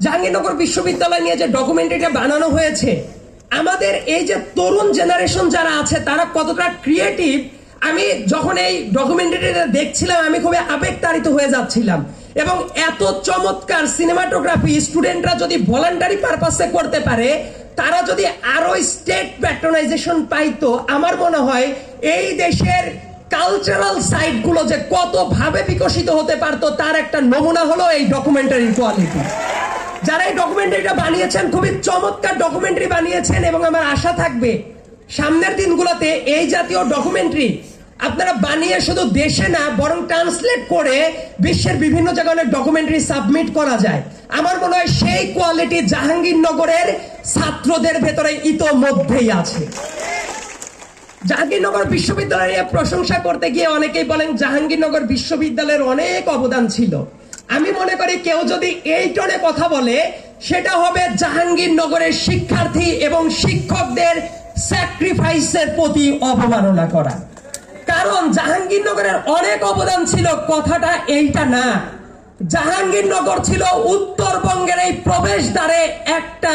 জাহাঙ্গীরনগর বিশ্ববিদ্যালয় নিয়ে যে ডকুমেন্টারিটা বানানো হয়েছে, আমাদের এই যে তরুণ জেনারেশন যারা আছে তারা কতটা ক্রিয়েটিভ, আমি যখন এই ডকুমেন্টারিটা দেখছিলাম আমি খুবই আবেগতাড়িত হয়ে যাচ্ছিলাম। এবং এত চমৎকার সিনেমাটোগ্রাফি স্টুডেন্টরা যদি ভলান্টারি পারপাসে করতে পারে, তারা যদি আরো স্টেট প্যাট্রোনাইজেশন পাইতো, আমার মনে হয় এই দেশের কালচারাল সাইট গুলো যে কত ভাবে বিকশিত হতে পারতো তার একটা নমুনা হলো এই ডকুমেন্টারি কোয়ালিটি। যারা এই ডকুমেন্টারিটা বানিয়েছেন খুবই চমৎকার ডকুমেন্টারি বানিয়েছেন, এবং আমার আশা থাকবে সামনের দিনগুলোতে এই জাতীয় ডকুমেন্টারি আপনারা বানিয়ে শুধু দেশে না বরং ট্রান্সলেট করে বিশ্বের বিভিন্ন জায়গায় ডকুমেন্টারি সাবমিট করা যায়। আমার মনে হয় সেই কোয়ালিটি জাহাঙ্গীরনগরের ছাত্রদের ভেতরে ইতোমধ্যেই আছে। জাহাঙ্গীরনগর বিশ্ববিদ্যালয়ের প্রশংসা করতে গিয়ে অনেকেই বলেন জাহাঙ্গীরনগর বিশ্ববিদ্যালয়ের অনেক অবদান ছিল। আমি মনে করি কেউ যদি এই টোনে কথা বলে সেটা হবে জাহাঙ্গীরনগরের শিক্ষার্থী এবং শিক্ষকদের স্যাক্রিফাইসের প্রতি অবমাননা করা। কারণ জাহাঙ্গীরনগরের অনেক অবদান ছিল, কথাটা এইটা না। জাহাঙ্গীরনগর ছিল উত্তরবঙ্গের এই প্রবেশদ্বারে একটা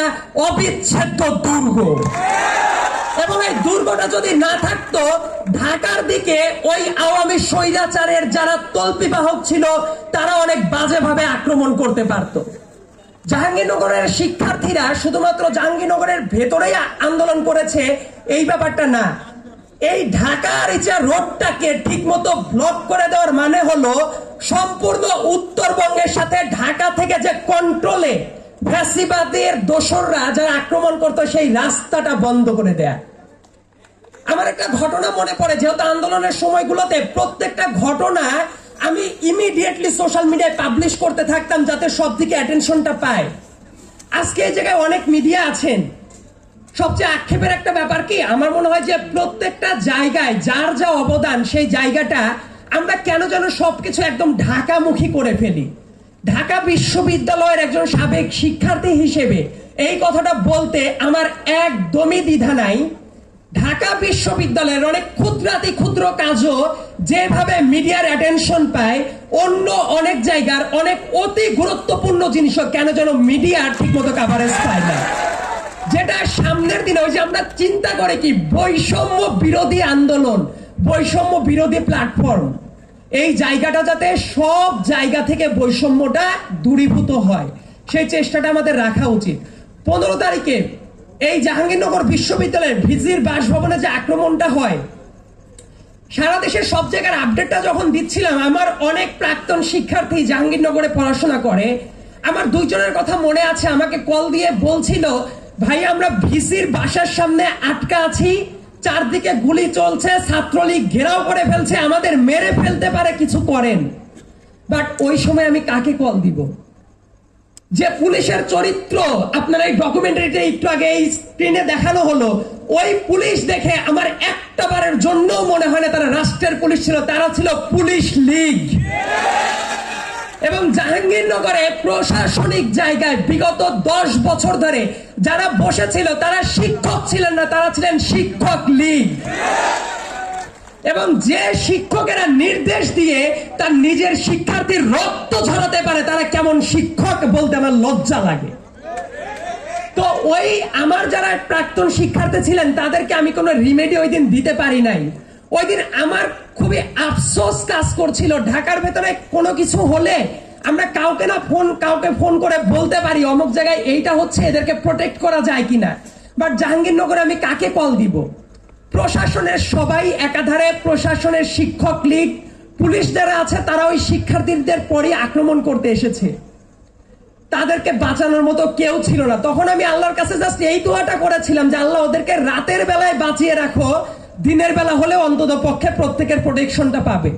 অবিচ্ছেদ্য দুর্গ, এবং এই দুর্গটা যদি না থাকতো ঢাকার দিকে ওই আওয়ামী স্বৈরাচারের যারা তল্পিবাহক ছিল তারা অনেক বাজেভাবে আক্রমণ করতে পারত। জাহাঙ্গীরনগরের শিক্ষার্থীরা শুধুমাত্র জাহাঙ্গীরনগরের ভেতরেই আন্দোলন করেছে এই ব্যাপারটা না, এই ঢাকার ইচ্ছা রোডটাকে ঠিকমতো ব্লক করে দেওয়ার মানে হলো সম্পূর্ণ উত্তরবঙ্গের সাথে ঢাকা থেকে যে কন্ট্রোলে ফ্যাসিবাদের দোসররা যারা আক্রমণ করতো সেই রাস্তাটা বন্ধ করে দেয়া। আমার একটা ঘটনা মনে পড়ে, যেহেতু আন্দোলনের সময়গুলোতে প্রত্যেকটা ঘটনা আমি ইমিডিয়েটলি সোশ্যাল মিডিয়ায় পাবলিশ করতে থাকতাম যাতে সব দিকে অ্যাটেনশনটা পায়। আজকে এই জায়গায় অনেক মিডিয়া আছেন, সবচেয়ে আক্ষেপের একটা ব্যাপার কি, আমার মনে হয় যে প্রত্যেকটা জায়গায় যার যা অবদান সেই জায়গাটা আমরা কেন যেন সবকিছু একদম ঢাকামুখী করে ফেলি। ঢাকা বিশ্ববিদ্যালয়ের একজন সাবেক শিক্ষার্থী হিসেবে এই কথাটা বলতে আমার একদমই দ্বিধা নাই। ঢাকা বিশ্ববিদ্যালয়ের অনেক ক্ষুদ্রাতি ক্ষুদ্র কাজও যেভাবে মিডিয়ার অ্যাটেনশন পায়, অন্য অনেক জায়গার অনেক অতি গুরুত্বপূর্ণ জিনিসও কেন যেন মিডিয়া ঠিকমতো কাভারেজ পায় না। যেটা সামনের দিনে ওই যে আমরা চিন্তা করে কি বৈষম্য বিরোধী আন্দোলন, বৈষম্য বিরোধী প্ল্যাটফর্ম, এই জায়গাটা যাতে সব জায়গা থেকে বৈষম্যটা দূরীভূত হয় সেই চেষ্টাটা আমাদের রাখা উচিত। 15 তারিখে এই জাহাঙ্গীরনগর বিশ্ববিদ্যালয়ের ভিজির বাসভবনে যে আক্রমণটা হয়, সারা দেশের সব জায়গার আপডেটটা যখন দিচ্ছিলাম, আমার অনেক প্রাক্তন শিক্ষার্থী জাহাঙ্গীরনগরে পড়াশোনা করে, আমার 2 জনের কথা মনে আছে, আমাকে কল দিয়ে বলছিল ভাই আমরা ভিসির বাসার সামনে আটকা আছি, চারদিকে গুলি চলছে, ছাত্রলীগ ঘেরাও করে ফেলছে, আমাদের মেরে ফেলতে পারে, কিছু করেন। বাট ওই সময় আমি কাকে কল দিব? যে পুলিশের চরিত্র আপনারা এই ডকুমেন্টারিতে একটু আগে এই স্ক্রিনে দেখানো হলো, ওই পুলিশ দেখে আমার একটা বারের জন্য মনে হয় না তারা রাষ্ট্রের পুলিশ ছিল, তারা ছিল পুলিশ লীগ। এবং জাহাঙ্গীরনগরে প্রশাসনিক জায়গায় বিগত 10 বছর ধরে যারা বসেছিল তারা শিক্ষক ছিলেন না, তারা ছিলেন শিক্ষক লীগ। এবং যে শিক্ষকেরা নির্দেশ দিয়ে তার নিজের শিক্ষার্থীর রক্ত ঝরাতে পারে তারা কেমন শিক্ষক বলতে আমার লজ্জা লাগে। তো ওই আমার যারা প্রাক্তন শিক্ষার্থী ছিলেন তাদেরকে আমি কোনো রিমেডি ওই দিন দিতে পারি নাই। ওই দিন আমার খুবই আফসোস কাজ করছিল, ঢাকার ভেতরে কোনো কিছু হলে আমরা কাউকে ফোন করে বলতে পারি অমুক জায়গায় এইটা হচ্ছে, এদেরকে প্রোটেক্ট করা যায় কিনা। বাট জাহাঙ্গীরনগরে আমি কাকে কল দিব? প্রশাসনের সবাই একাধারে, প্রশাসনের শিক্ষক লীগ, পুলিশ যারা আছে তারা ওই শিক্ষার্থীদের পরই আক্রমণ করতে এসেছে, তাদেরকে বাঁচানোর মতো কেউ ছিল না। তখন আমি আল্লাহর কাছে জাস্ট এই দোয়াটা করেছিলাম যে আল্লাহ ওদেরকে রাতের বেলায় বাঁচিয়ে রাখো, দিনের বেলা হলে অন্তত পক্ষে প্রত্যেকের প্রোটেকশনটা পাবে।